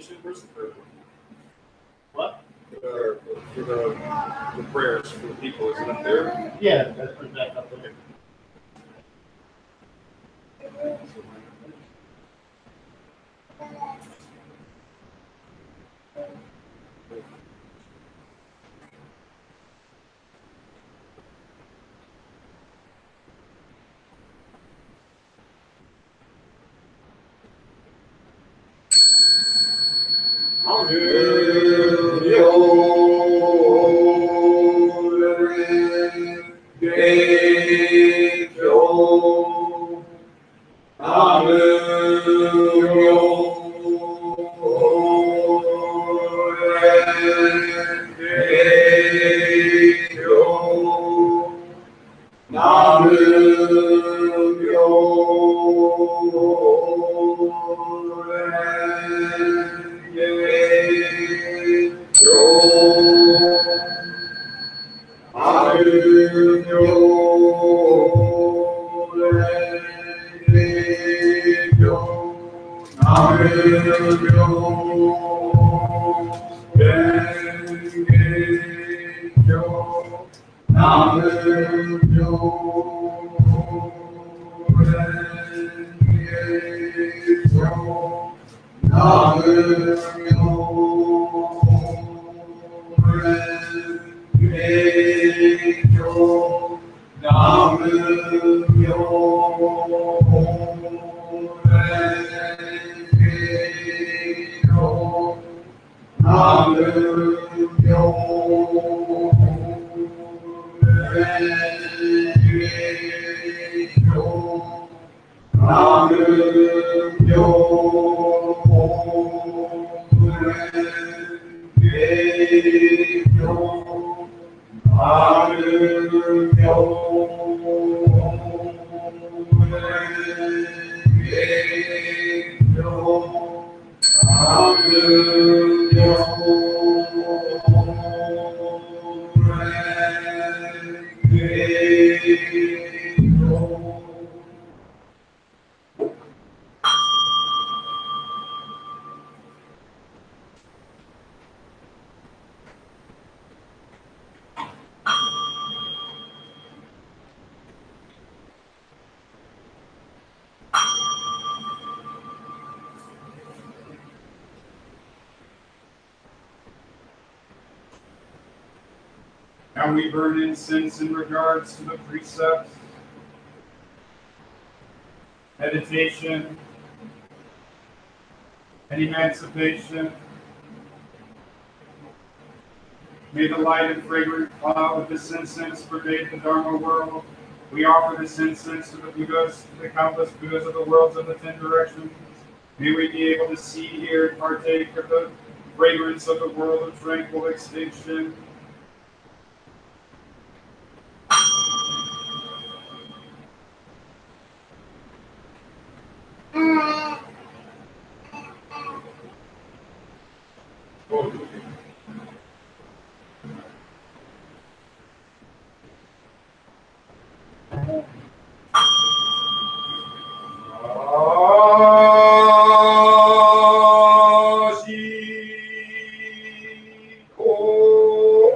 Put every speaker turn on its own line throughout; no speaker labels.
meditation versus prayer?
What?
For the prayers for the people, is it up there?
Yeah, that's put back up there.
Now we burn incense in regards to the precepts, meditation, and emancipation. May the light and fragrant cloud of this incense pervade the Dharma world. We offer this incense to the Buddhas, to the countless Buddhas of the worlds of the 10 directions. May we be able to see, hear, and partake of the fragrance of the world of tranquil extinction. Oh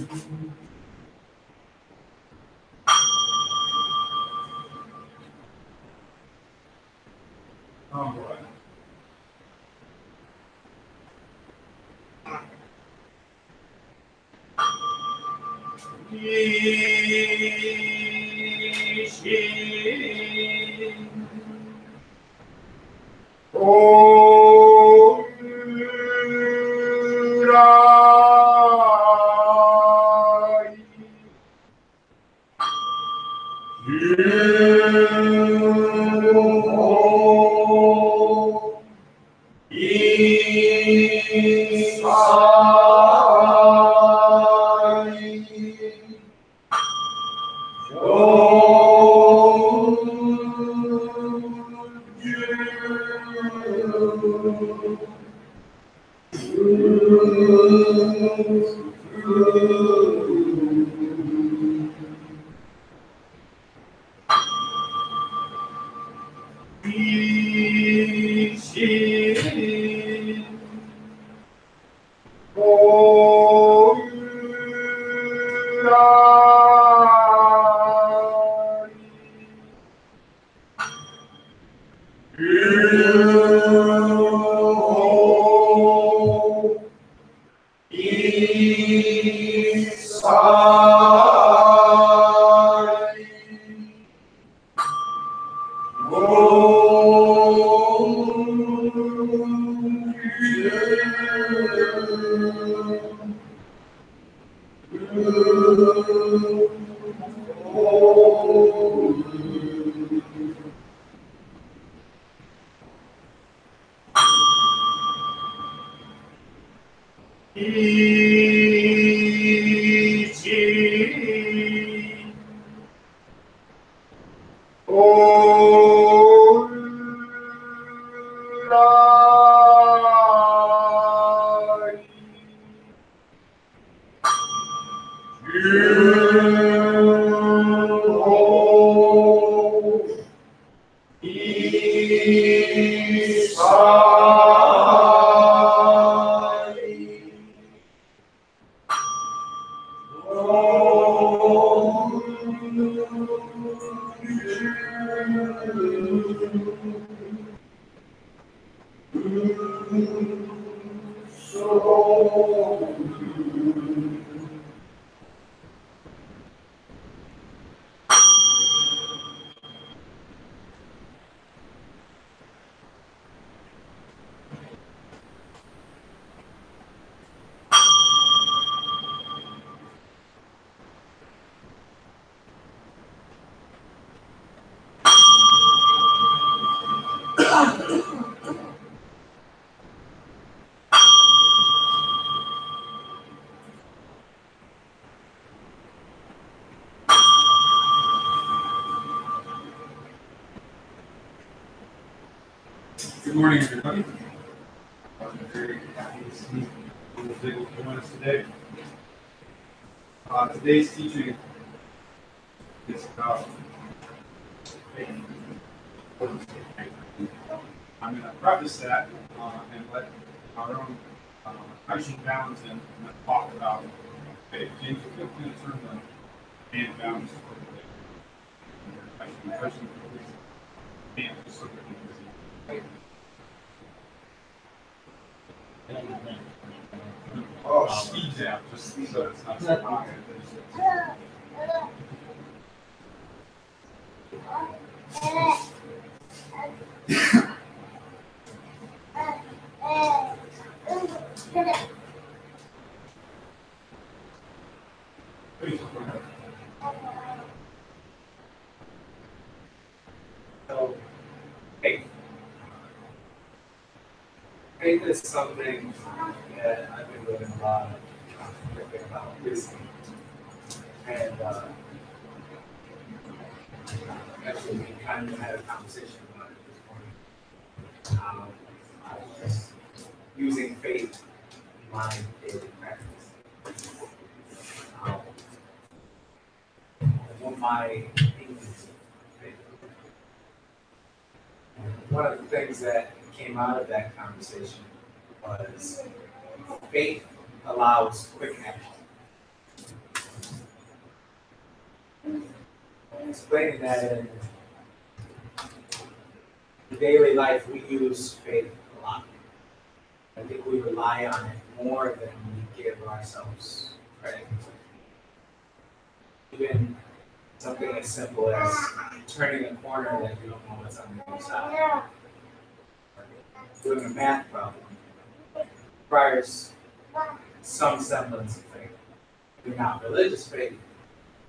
Oh boy. Good morning, everybody. I'm very happy to see you able to join us today. Today's teaching is about faith. I'm going to preface that and let our own Aishin Balance and talk about faith. James, if you're going to turn the hand balance for the hand just so that you can see. Oh, speed jam, just so it's not so high.
So, faith is something that I've been doing a lot of thinking about recently. And actually, we kind of had a conversation about it this morning. I was just using faith in my daily practice. One of my things, one of the things that came out of that conversation was faith allows quick action. explaining that in the daily life, we use faith a lot. I think we rely on it more than we give ourselves credit. Even something as simple as turning a corner that you don't know what's on the other side. Doing a math problem requires some semblance of faith. You're not religious faith,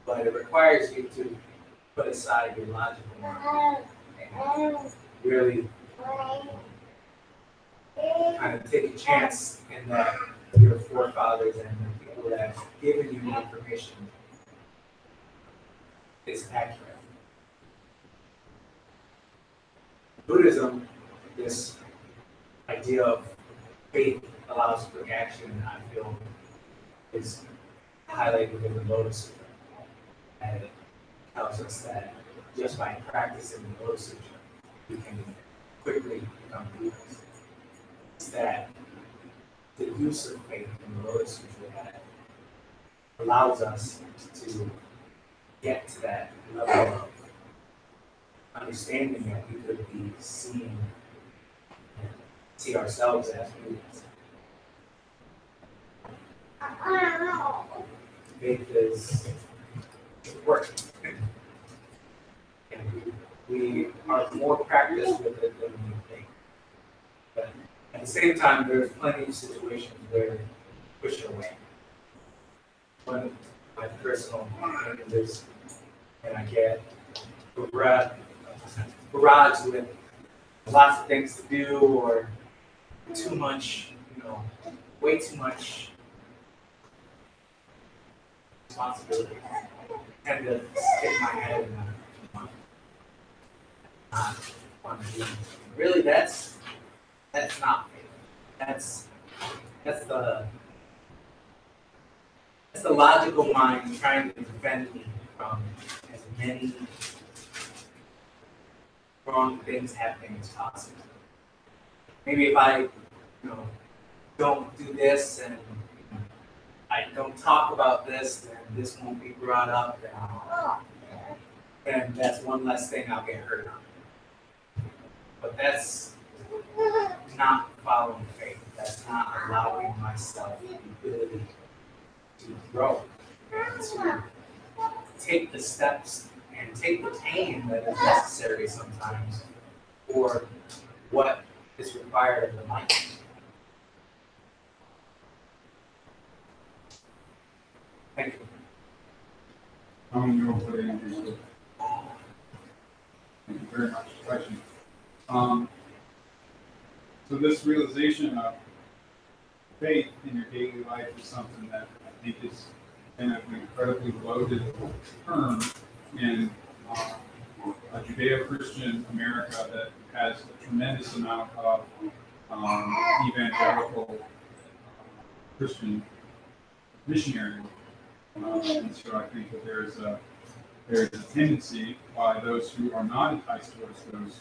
but it requires you to put aside your logical mind and really kind of take a chance in that your forefathers and the people that have given you the information is accurate. Buddhism, this idea of faith allows quick action, I feel, is highlighted in the Lotus Sutra. And it tells us that just by practicing the Lotus Sutra, we can quickly become Buddhists. It's that the use of faith in the Lotus Sutra that allows us to get to that level of understanding that we could be seeing and see ourselves as Buddhists. Faith is work. And we are more practiced with it than we think. But at the same time, there's plenty of situations where we push it away. One of my personal opinions is when I get barraged with lots of things to do or too much, way too much responsibility. I tend to stick my head in that. Not want to do. Really, that's not faith. That's the logical mind trying to prevent me from as many wrong things happening as possible. Maybe if I, don't do this and I don't talk about this, then this won't be brought up, and that's one less thing I'll get hurt on. But that's not following faith. That's not allowing myself the ability to grow and to take the steps and take the pain that is necessary sometimes for what is required of the mind. Thank you.
I don't know what Andrew said. Thank you very much. Question. So this realization of faith in your daily life is something that I think is kind of an incredibly loaded term in a Judeo-Christian America that has a tremendous amount of evangelical Christian missionary. And so I think that there's a tendency by those who are not enticed towards those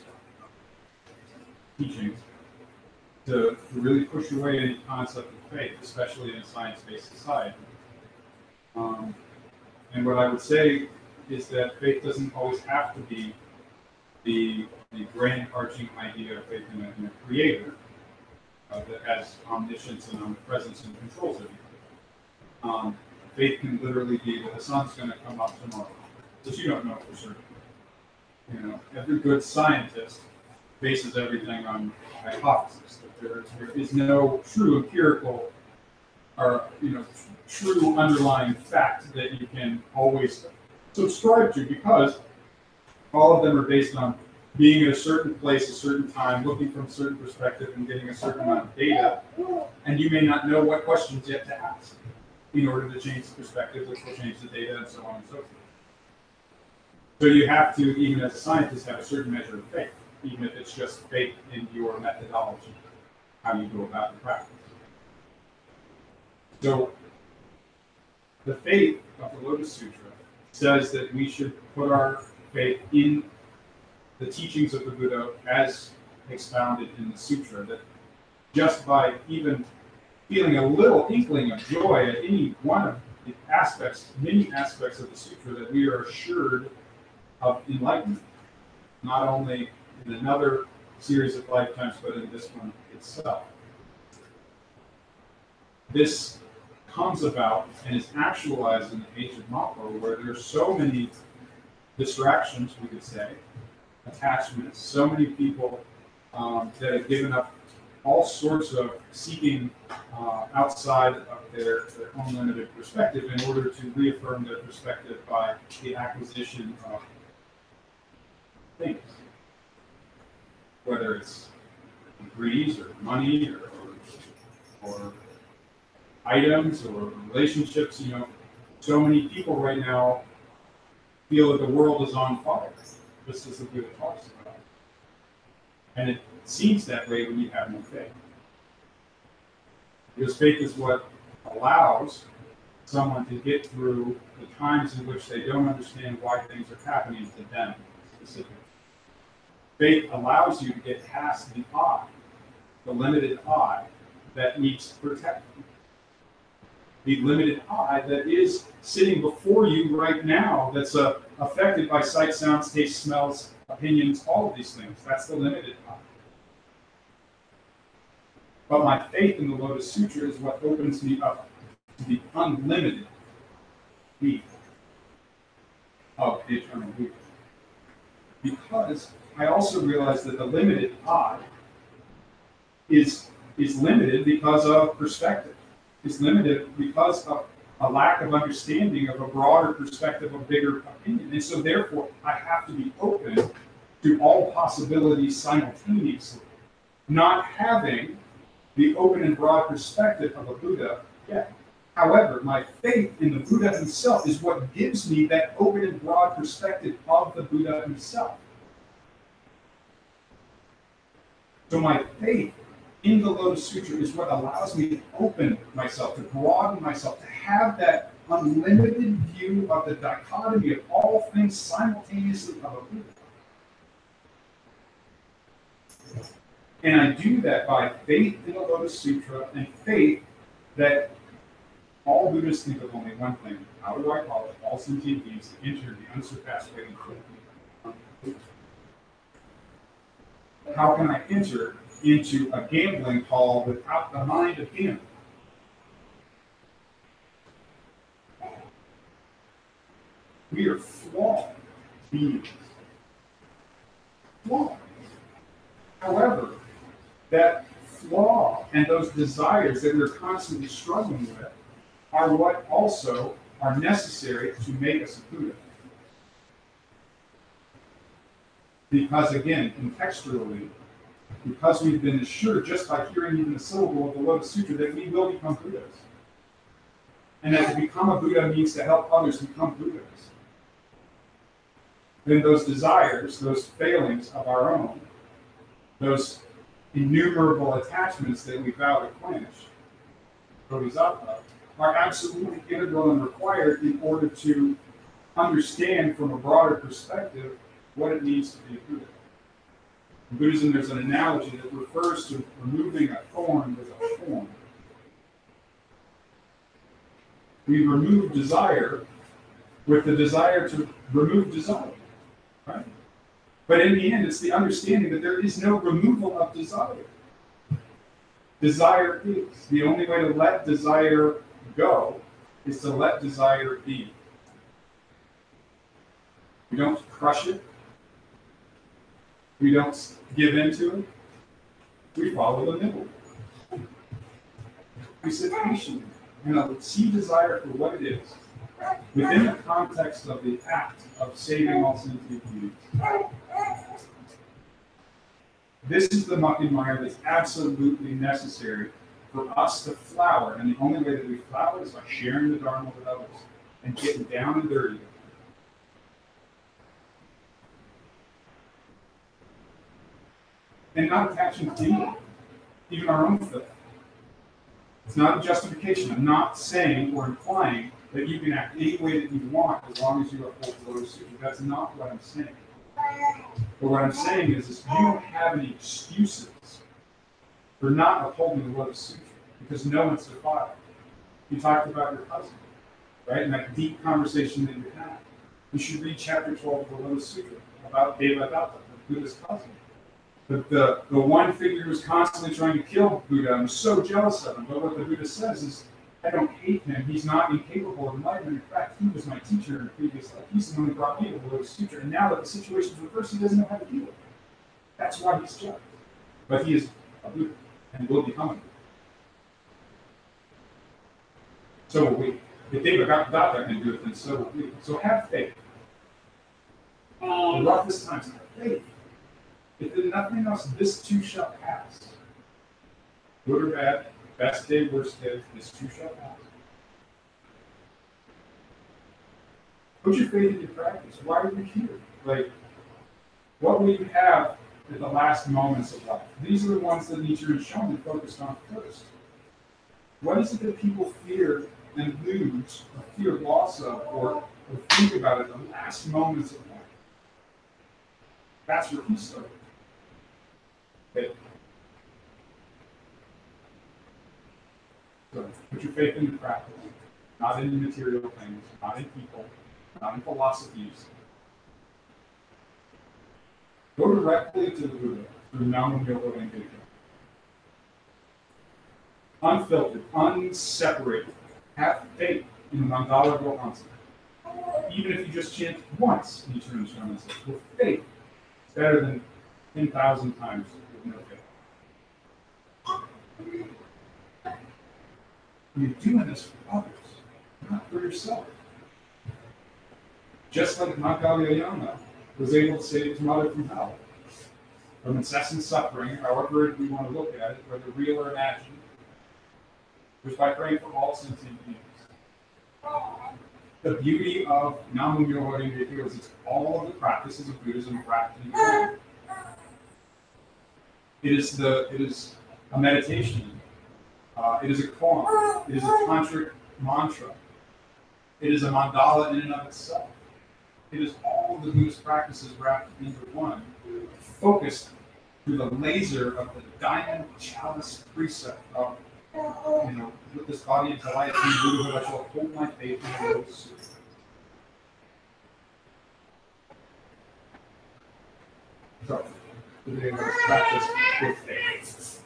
teachings to really push away any concept of faith, especially in a science-based society. And what I would say is that faith doesn't always have to be the grand arching idea of faith in a creator that has omniscience and omnipresence and controls everything. Faith can literally be that the sun's going to come up tomorrow, but you don't know for certain. Every good scientist bases everything on hypothesis. That there is no true empirical or true underlying fact that you can always subscribe to, because all of them are based on being at a certain place, a certain time, looking from a certain perspective, and getting a certain amount of data, and you may not know what questions yet to ask in order to change the perspective, which will change the data, and so on and so forth. So you have to, even as a scientist, have a certain measure of faith, even if it's just faith in your methodology, how you go about the practice. So the faith of the Lotus Sutra says that we should put our faith in the teachings of the Buddha as expounded in the sutra, that just by even feeling a little inkling of joy at any one of the aspects, many aspects of the sutra, that we are assured of enlightenment, not only in another series of lifetimes, but in this one itself. This comes about and is actualized in the age of Mako, where there are so many distractions, we could say, attachments, so many people that have given up all sorts of seeking outside of their own limited perspective in order to reaffirm their perspective by the acquisition of things, whether it's degrees or money or items or relationships. You know, so many people right now feel that the world is on fire, just as the Buddha talks about. And it seems that way when you have no faith. Because faith is what allows someone to get through the times in which they don't understand why things are happening to them specifically. Faith allows you to get past the I, the limited I that needs protection. The limited I that is sitting before you right now, that's affected by sight, sounds, taste, smells, opinions, all of these things. That's the limited I. But my faith in the Lotus Sutra is what opens me up to the unlimited being of the eternal Buddha. Because I also realize that the limited I is limited because of perspective. It's limited because of a lack of understanding of a broader perspective, a bigger opinion. And so therefore, I have to be open to all possibilities simultaneously. Not having the open and broad perspective of a Buddha yet. However, my faith in the Buddha himself is what gives me that open and broad perspective of the Buddha himself. So my faith in the Lotus Sutra is what allows me to open myself, to broaden myself, to have that unlimited view of the dichotomy of all things simultaneously of a Buddha. And I do that by faith in the Lotus Sutra and faith that all Buddhists think of only one thing: how do I call it all sentient beings to enter the unsurpassed way of how can I enter into a gambling hall without the mind of gambling? We are flawed beings. Flawed. However, that flaw and those desires that we're constantly struggling with are what also are necessary to make us a Buddha. Because again, contextually, because we've been assured just by hearing even the syllable of the Lotus Sutra that we will become Buddhas. And that to become a Buddha means to help others become Buddhas. Then those desires, those failings of our own, those innumerable attachments that we vow to quench, bodhisattva, are absolutely integral and required in order to understand from a broader perspective what it means to be a Buddha. In Buddhism, there's an analogy that refers to removing a thorn with a thorn. We remove desire with the desire to remove desire, right? But in the end, it's the understanding that there is no removal of desire. Desire is. The only way to let desire go is to let desire be. We don't crush it. We don't give in to it. We follow the middle. We sit patiently and see desire for what it is within the context of the act of saving all sentient beings. This is the muck and mire that's absolutely necessary for us to flower. And the only way that we flower is by sharing the Dharma with others and getting down and dirty. And not attaching to anyone, even our own filth. It's not a justification. I'm not saying or implying that you can act any way that you want as long as you uphold the Lotus Sutra. That's not what I'm saying. But what I'm saying is you don't have any excuses for not upholding the Lotus Sutra because no one's defiled. You talked about your husband, right? And that deep conversation that you had. You should read chapter 12 of the Lotus Sutra about Devadatta, Buddha's cousin. But the one figure who was constantly trying to kill Buddha and was so jealous of him. But what the Buddha says is, I don't hate him. He's not incapable of enlightenment. In fact, he was my teacher in a previous life. He's the one who brought me to the Lotus Sutra. And now that the situation's reversed, he doesn't know how to deal with it. That's why he's judged. But he is a Buddha and will become a Buddha. So will we. If Devadatta can do it, then so will we. So have faith. The roughest times, have faith. If there's nothing else, this too shall pass. Good or bad, best day, worst day, this too shall pass. Put your faith into practice. Why are you here? Like, what will you have at the last moments of life? These are the ones that Nietzsche and Shoeizan focused on first. What is it that people fear and lose, or fear loss of, or think about at the last moments of life? That's where he started. Okay. So put your faith into practice, not in material things, not in people, not in philosophies. Go directly to the Buddha through Namu and unfiltered, unseparated. Have faith in the Mandala Gohansa. Even if you just chant once in Nichiren Shonin says, with faith, it's better than 10,000 times with no faith. You're doing this for others, not for yourself. Just like Mahakaliyana was able to save his mother from hell, from incessant suffering, however we want to look at it, whether real or imagined, was by praying for all sentient beings. The beauty of Namu is it's all of the practices of Buddhism wrapped in one. It is a meditation. It is a koan. It is a tantric mantra. It is a mandala in and of itself. It is all of the Buddhist practices wrapped into one, focused through the laser of the diamond chalice precept of, with this body into life in Buddhahood, I shall hold my faith in the Lotus Sutra. So, today let's practice with faith.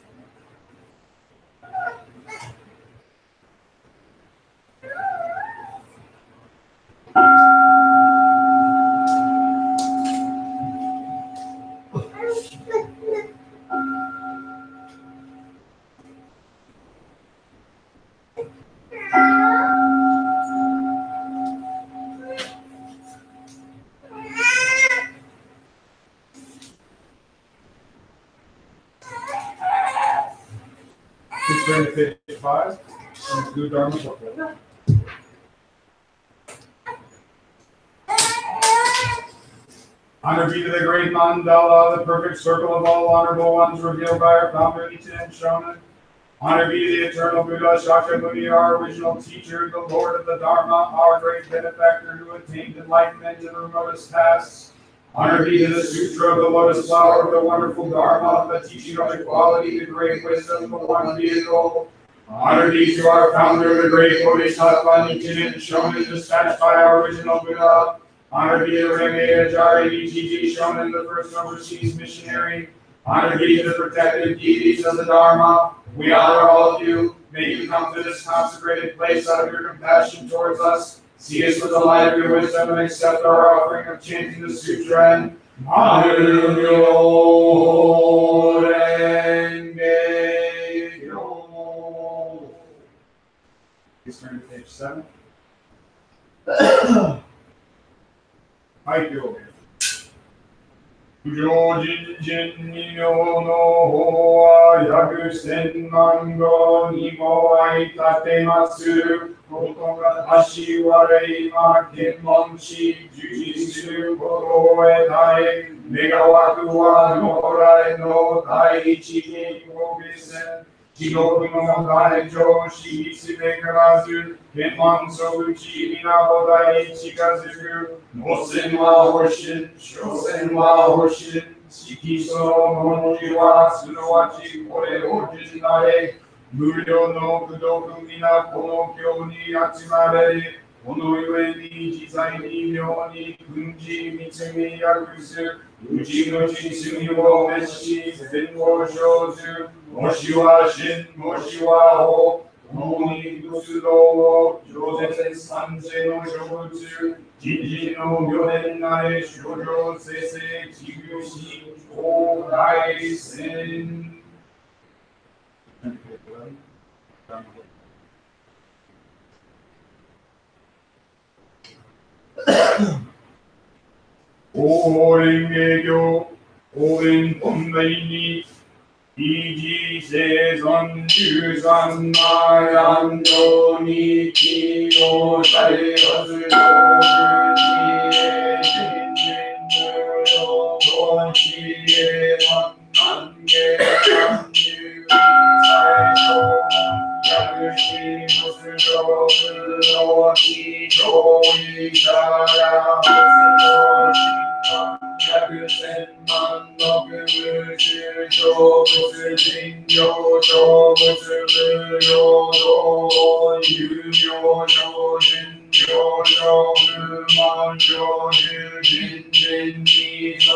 Please turn to page 5 and do Dharma booklet. Honor be to the great mandala, the perfect circle of all honorable ones revealed by our founder Nichiren Shonin. Honor be to the eternal Buddha Shakyamuni, our original teacher, the Lord of the Dharma, our great benefactor who attained enlightenment in the remotest past. Honor be to the Sutra of the Lotus Flower of the wonderful Dharma, the teaching of equality, the great wisdom, the one vehicle. Honor be to our founder, the great Bodhisattva Nichiren Shonin, dispatched by our original Buddha. Honor be to Renge Ajari Nichiji Shonin, the first overseas missionary. Honor be to the protected deities of the Dharma. We honor all of you. May you come to this consecrated place out of your compassion towards us. See us with the light of your wisdom and accept our offering of chanting the Sutra and Namu Renge Kyo. Please turn to page 7. Haikyo. Jojin jin ni no no wa yaku senman go ni mo aitate masu koto ga hashi warei ma kenmon shi jujitsu koto e dai megawaku wa norai no daiichi geiko bisen Jigoku no dai joshi itsume Kenman Soguchi Minabodai Chikazuku Nosen wa Horshin Shosen wa Horshin Shikiso Monji wa Sunowachi Kore Ojin Nae Muryo no Kudoku Mina Kono Kyo ni Atsumare このゆえに自在に妙に軍事密に訳すうちのち罪を滅し善を生ずもしは真もしは法共に仏道を饒舌三世の諸物人事の妙年なれ諸女生成地球し公開戦応援営業、応援本来に、維持生存、中産な安城に、企業再発動、地へ、人無料、地へ、南下、南入、最初、薬師、モスロ、ブロキ、上位者や、モスロ、百千万の空中小物人形小物無料道有料小人料小無万小十人人に小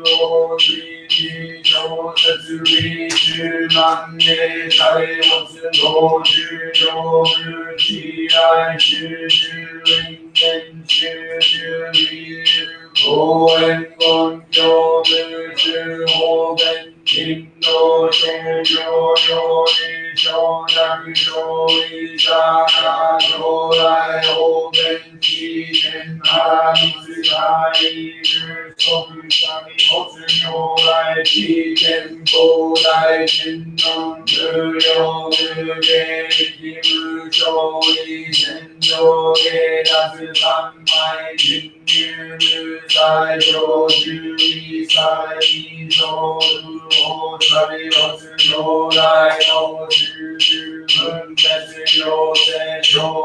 大き小説理中南へ大物道中上無地愛集中因縁集中理由応援根拠無中方便金道諸行より承諾上位者が将来方便起点派密会不足者に没如来起点膨大神論無料無芸力無償意戦上下脱三昧人入無最上12歳以上無法最没如来の集中分別要請小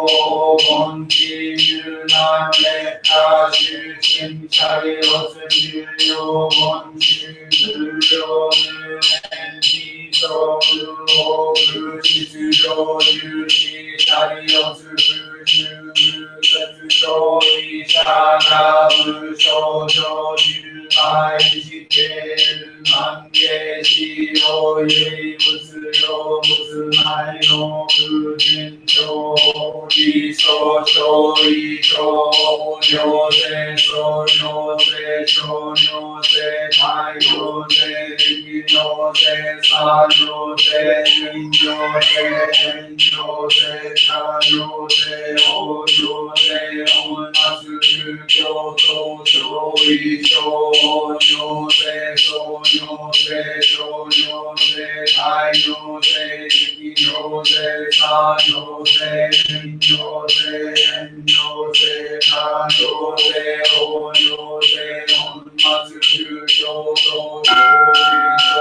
本気入難劣化出身者利没重要本集無料無念理想無法無秩序有志者利没不入無節上位者が無症状重大事件万芸使用唯物用物内の空人情理想勝利小行政総行政小行政大行政力行政作行政人行政変行政茶行政法行政本末宗教等勝利小行政総行政小行政大行政力行政作行政人行政変行政茶行政法行政本末宗教等勝利小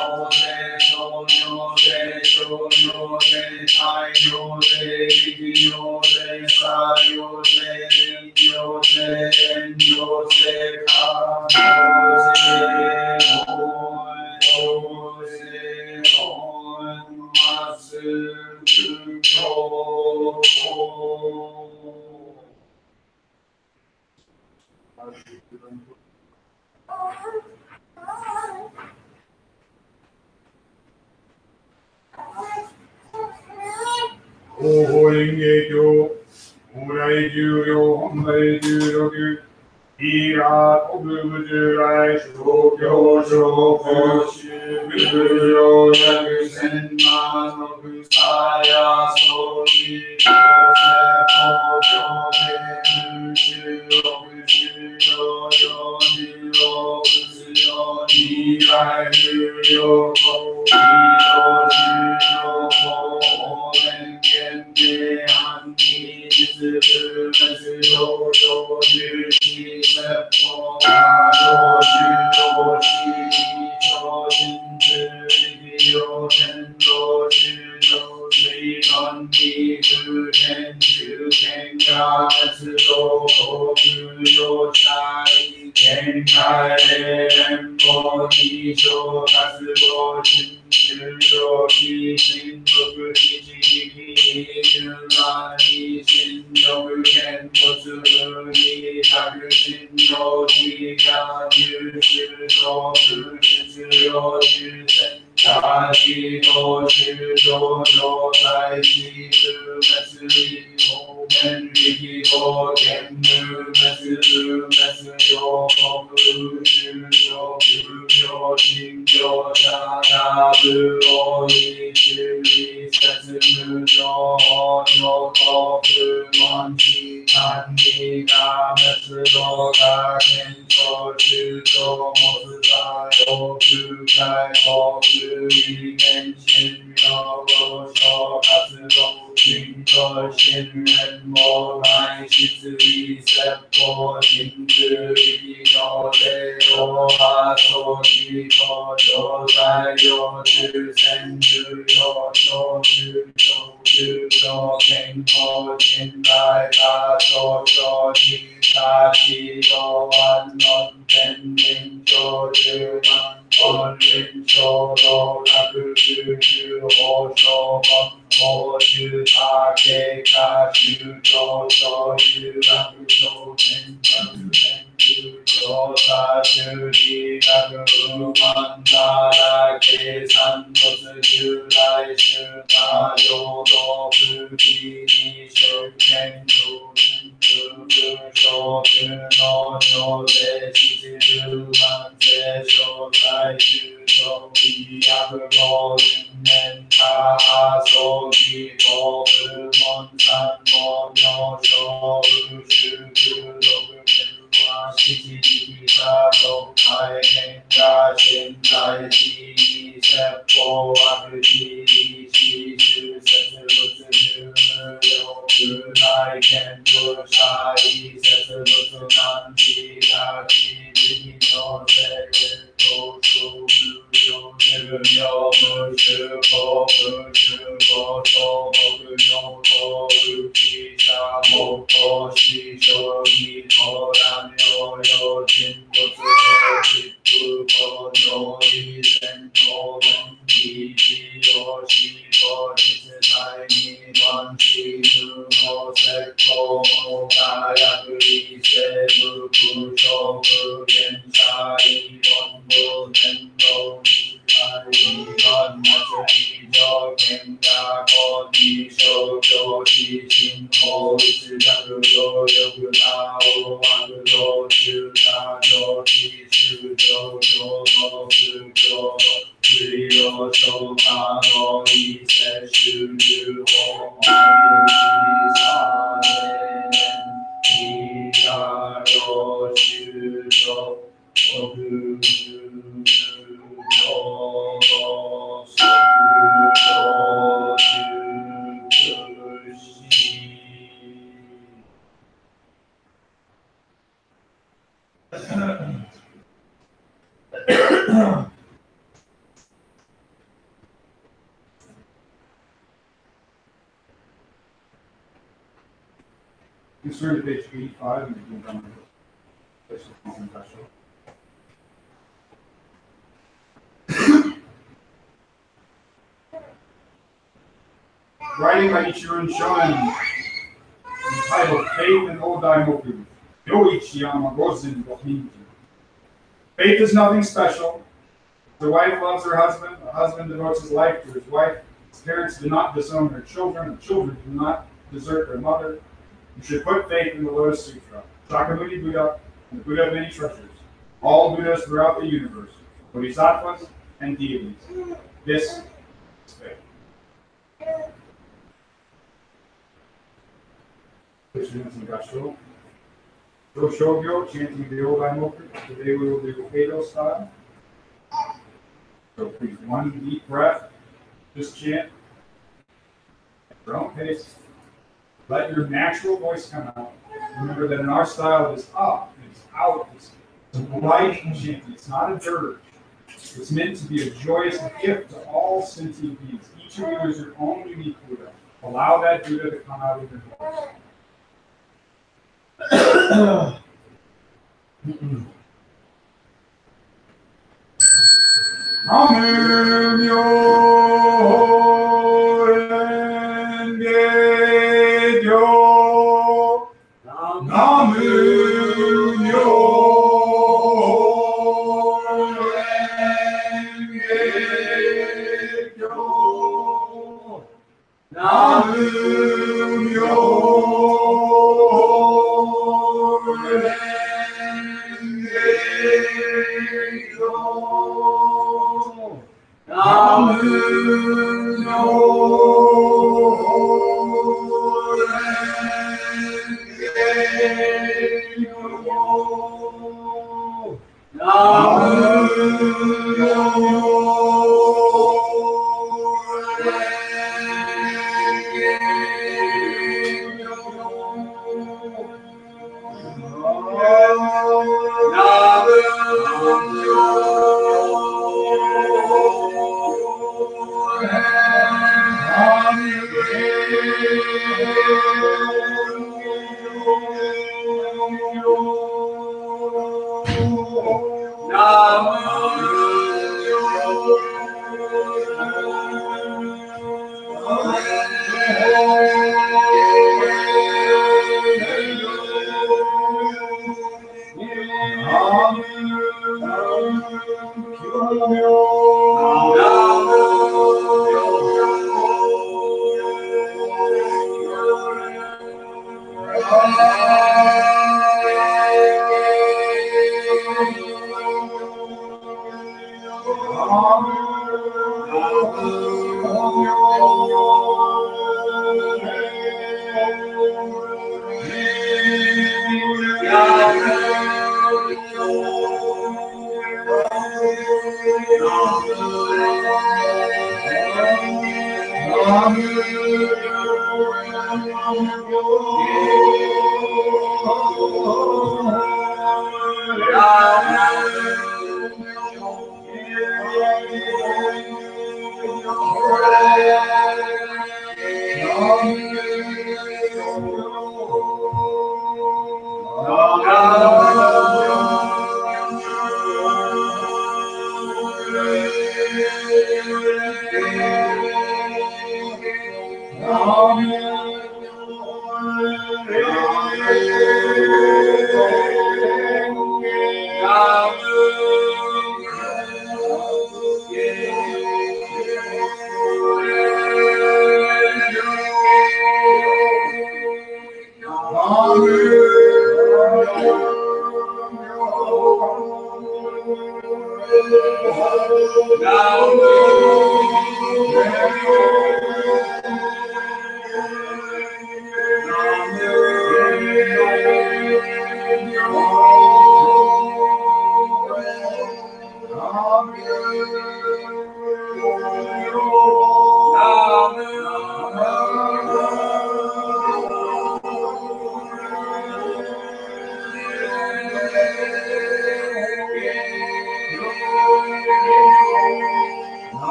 行政小行政小行政大行政力行政作行政人行政変行政茶行政法行政本末宗教応援営業往来重要本来16いや国部従来小教小公衆無料約千万の草や総理行政公共権無収録収容上入を物量以外無料公費の収容法年限定半期実物滅動小重視説法が上州小心中力量天道中上水管理空天中堅が鉄道航空用車県外連邦に小活動新中上期新属基地域入乱に新上
没你他日心有地下日是说日是有日神大地都是都在其中没是后面地多天日没是有空是有心有大大日我一是一三是有空是光气看你那没是多大天说是多么是大有是在多是一年前有多少他是都寻找新人莫来是自己在破镜子里有的我把手机拖就在有之前只有手指手天空进来他手手机他记都完了天天就只能我人手都那个是我手我是他给他是手手是那个手天有他是你那个曼达拉给三个字就来是他有多是你是天主手是那手的是是满的手在是手一样的高人他手机高是满山高鸟手是七七杀手开天家现在第一set波第一七十三十六有时来天就杀一三十六难题大题第六人都数有有不是否不是否手不有否其他某否吸收一头然有情不自由不有一生头问题有喜多一次在你关系中我在口某大呀不一切不受不变差异光不能够在一段那是一条天涯过地手就提醒后是两个有个大我万个都是大就提示就是只有手把我一切是我爱你下有是手我不
You turn to page 85 and you can come to confession. Writing by Ichiran Shonin, entitled Faith in Odai Moku, Yoichiyama Rosin Bohinji. Faith is nothing special. The wife loves her husband, the husband devotes his life to his wife, his parents do not disown their children, the children do not desert their mother. You should put faith in the Lotus Sutra, Shakyamuni Buddha, and the Buddha of many treasures, all Buddhas throughout the universe, bodhisattvas and deities. This is faith. Krishna's and Gashul. Shogyo, chanting the old Daimoku. Today we will do Edo style. So please, one deep breath. Just chant at your own pace. Let your natural voice come out. Remember that in our style, it is up, it's out, it's light chanting. It's not a dirge. It's meant to be a joyous gift to all sentient beings. Each of you is your own unique Buddha. Allow that Buddha to come out of your voice. Namu
Namu Myo Renge Kyo. Namu Myo Renge Kyo. Namu Myo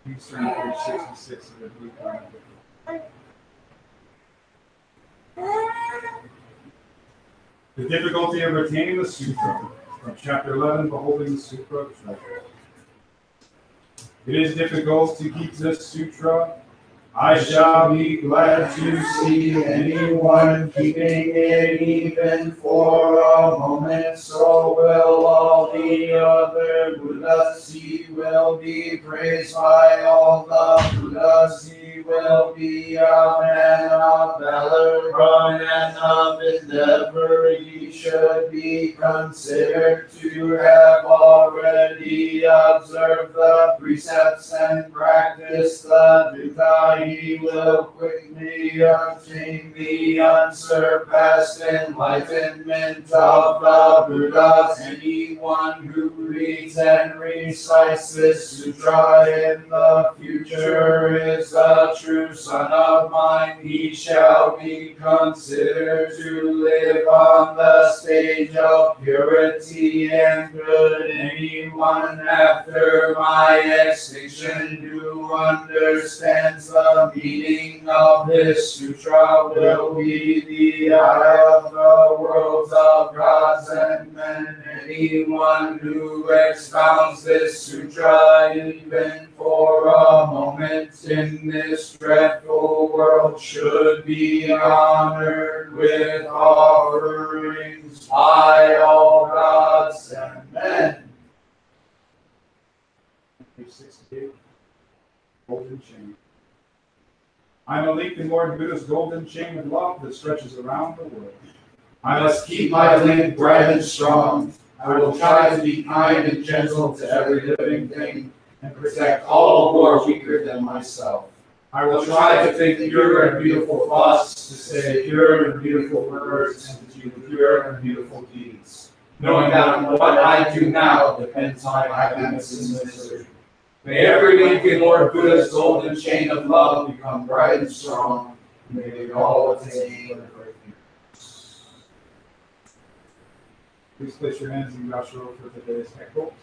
Please turn to page 66 of the Blue Comic Book. The difficulty of retaining the sutra. From chapter 11, Beholding the Sutra Treasure. It is difficult to keep this sutra. I shall be glad to see anyone keeping it even for a moment. So will all the other Buddhas. He will be praised by all the Buddhas. He will be a man of valor, a man of endeavor. He should be considered to have already observed the precepts and practiced the Dutta. He will quickly obtain the unsurpassed enlightenment of the Buddhas. Anyone who reads and recites this sutra in the future is a true son of mine. He shall be considered to live on the stage of purity and good. Anyone after my extinction who understands the meaning of this sutra will be the eye of the worlds of gods and men. Anyone who expounds this sutra even for a moment in this dreadful world should be honored with offerings by all gods and men. Page 68. Golden chain. I am a link in Lord Buddha's golden chain of love that stretches around the world. I must keep my link bright and strong. I will try to be kind and gentle to every living thing and protect all who are weaker than myself. I will try to think pure and beautiful thoughts, to say pure and beautiful words, and to do pure and beautiful deeds, knowing that what I do now depends on my happiness and misery. May every link in Lord Buddha's golden chain of love become bright and strong. May we all attain the great peace. Please place your hands in Yashiro for today's echo.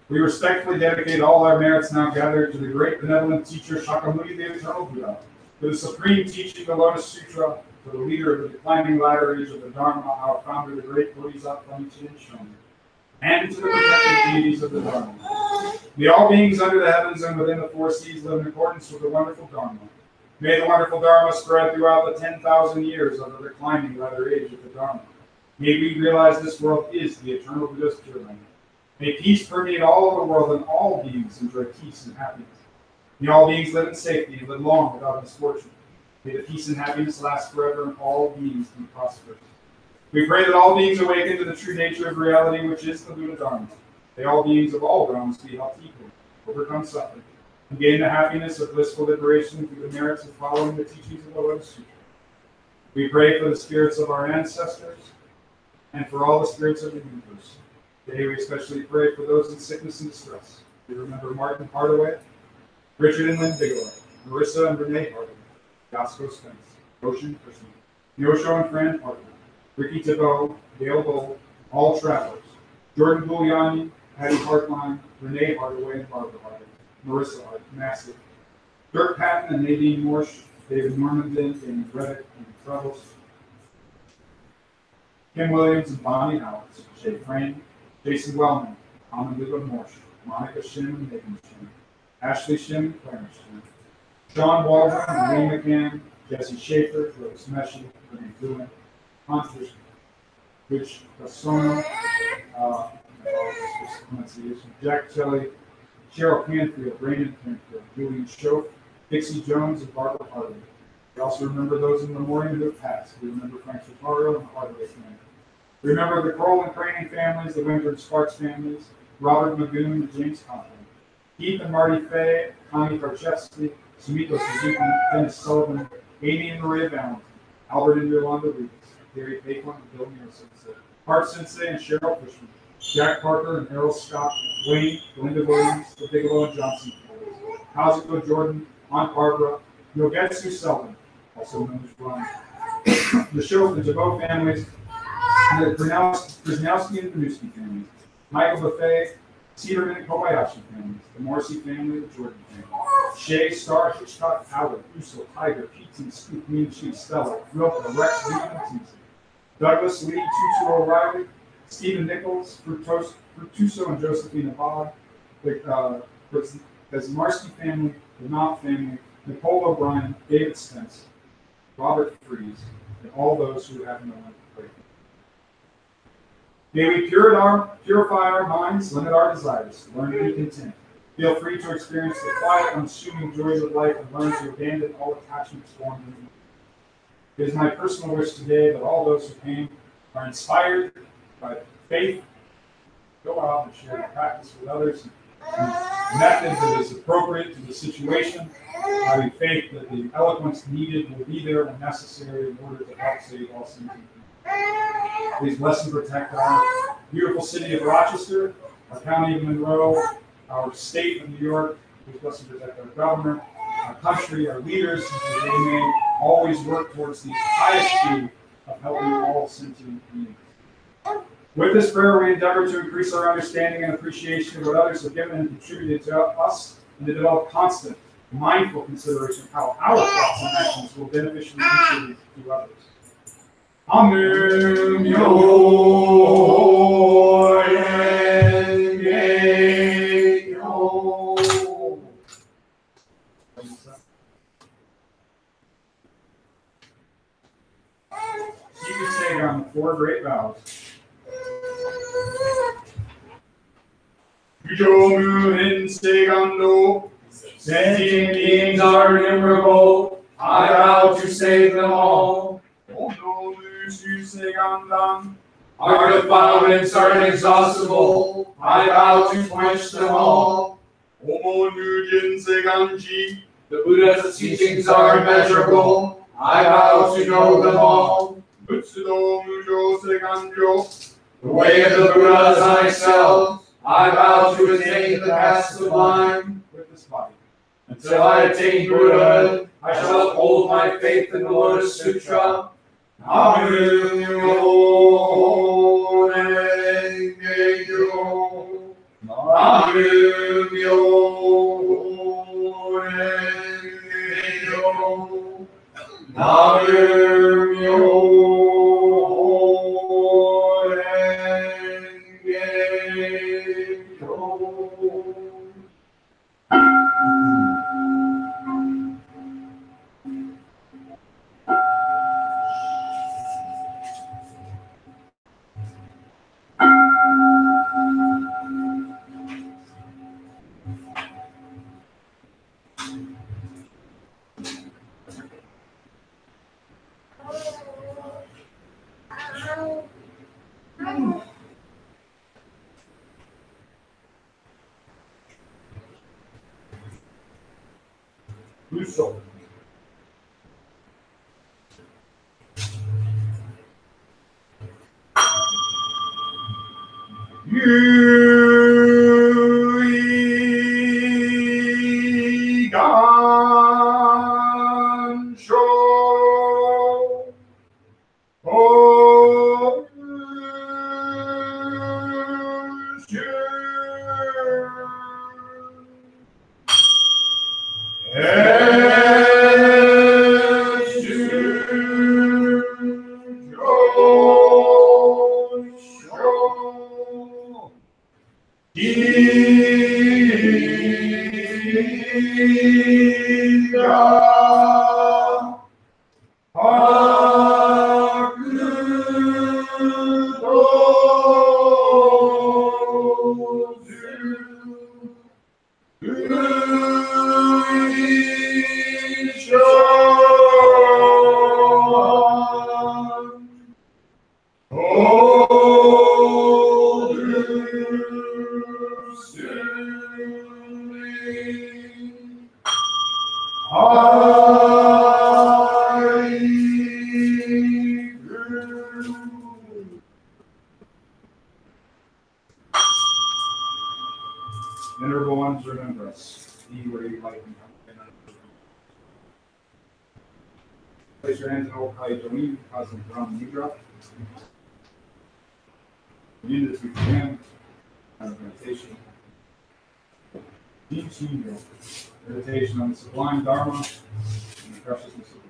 We respectfully dedicate all our merits now gathered to the great benevolent teacher Shakyamuni, the eternal Buddha, to the supreme teaching of the Lotus Sutra, to the leader of the declining ladder age of the Dharma, our founder, the great Bodhisattva Nichiren Shonin, and to the protected deities of the Dharma. May all beings under the heavens and within the four seas live in accordance with the wonderful Dharma. May the wonderful Dharma spread throughout the 10,000 years of the declining ladder age of the Dharma. May we realize this world is the eternal Buddha's pure land. May peace permeate all of the world and all beings enjoy peace and happiness. May all beings live in safety and live long without misfortune. May the peace and happiness last forever and all beings be prosperous. We pray that all beings awaken to the true nature of reality, which is the Buddha Dharma. May all beings of all realms be helped equally, overcome suffering, and gain the happiness of blissful liberation through the merits of following the teachings of the Lotus Sutra. We pray for the spirits of our ancestors and for all the spirits of the universe. Today we especially pray for those in sickness and distress. We remember Martin Hardaway, Richard and Lynn Bigelow, Marissa and Renee Hardaway, Gasco Spence, Ocean Christmas, Yosho and Fran Hartman, Ricky Thibault, Dale Gold, all travelers. Jordan Giuliani, Patty Hartline, Renee Hardaway, and Barbara Hardaway, Marissa Hart, Massive. Dirk Patton and Nadine Morsch, David Normandin, Danny Reddick, and Travels. Kim Williams and Bonnie Howells, Shay Frame, Jason Wellman, Amandiva Morsch, Monica Shim and Megan Shim, Ashley Shim and Clarence Shim, Sean Waldron, Marie McCann, Jesse Schaefer, Rose Meshi, Renee Doohan, Hunter Rich Cassono, pronunciation, Jack Kelly, Cheryl Canfield, Brandon Canfield, Julian Schoaf, Dixie Jones, and Barbara Hartley. We also remember those in memoriam who have passed. We remember Frank Shapiro and the Hardaway family. We remember the Kroll and Craning families, the Winter and Sparks families, Robert Magoon and James Conklin, Keith and Marty Fay, Connie Karchevsky, Sumiko Suzuki, Dennis Sullivan, Amy and Maria Valentine, Albert and Yolanda Reeves, Gary Paquin and Bill Neal Sensei, Hart Sensei and Cheryl Fishman, Jack Parker and Errol Scott, Wayne, Belinda Williams, the Bigelow and Johnson families, Kazuko Jordan, Aunt Barbara, Yogetsu Selden, also known as Ron, the show of the Jabot families, the Krasnowski and Panuski families, Michael Buffet, Cedarman and Kobayashi families, the Morrissey family, the Jordan family, Shay, Star, Hitchcock, Howard, Uso, Tiger, P.T., Scoop, Mean Chief, Stella, Rilka, Rex, Reed, and Teaser, Douglas, Lee, Tutu O'Reilly, Stephen Nichols, Frutuso and Josephine Abad, the Zamarski family, the Knopf family, Nicole O'Brien, David Spence, Robert Fries, and all those who have no one to pray for. May we purify our minds, limit our desires, learn to be content. Feel free to experience the quiet, unassuming joys of life and learn to abandon all attachments formed in you. It is my personal wish today that all those who came are inspired by faith, go out and share the practice with others, and method that is appropriate to the situation, having faith that the eloquence needed will be there when necessary in order to help save all sins. Please bless and protect our beautiful city of Rochester, our county of Monroe, our state of New York. Please bless and protect our governor, our country, our leaders, and they may always work towards the highest good of helping all sentient beings. With this prayer, we endeavor to increase our understanding and appreciation of what others have given and contributed to us, and to develop constant, mindful consideration of how our thoughts and actions will beneficially contribute to others. Amen. You can say on the four great vows. Yomu Segando,
Sentient beings are innumerable. I vow to save them all. Our defilements are inexhaustible. I vow to quench them all. The Buddha's teachings are immeasurable. I vow to know them all. The way of the Buddha is myself. I vow to attain the path sublime.
With this body.
Until I attain Buddhahood, I shall uphold my faith in the Lotus Sutra. Namu.
Uso. Show. Oh. Venerable ones, remember us. Be where you like. Place your hands in Okai Join, causing Ram Nidra. Begin as we begin. Meditation. Deep meditation on the sublime Dharma and the preciousness of life.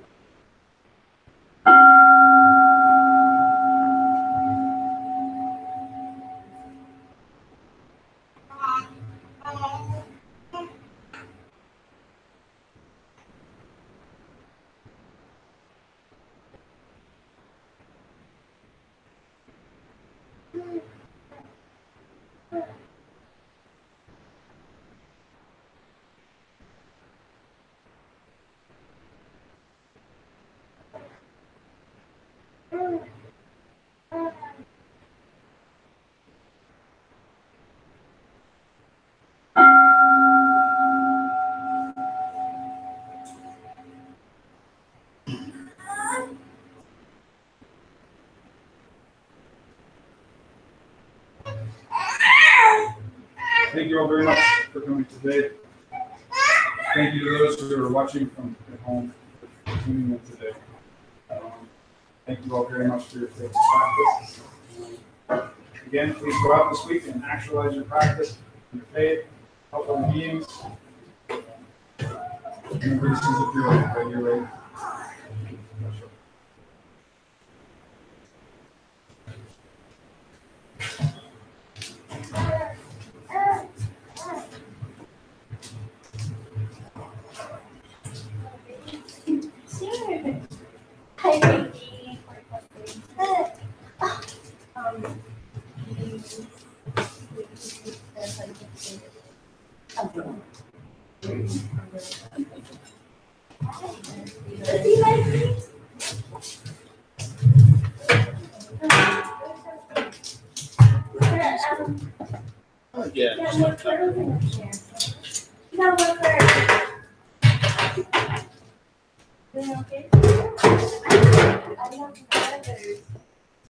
Thank you all very much for coming today. Thank you to those who are watching from at home for tuning in today. Thank you all very much for your faith practice. Again, please go out this week and actualize your practice, your faith, help other beings. Remember, this is a feeling regulate.
Okay.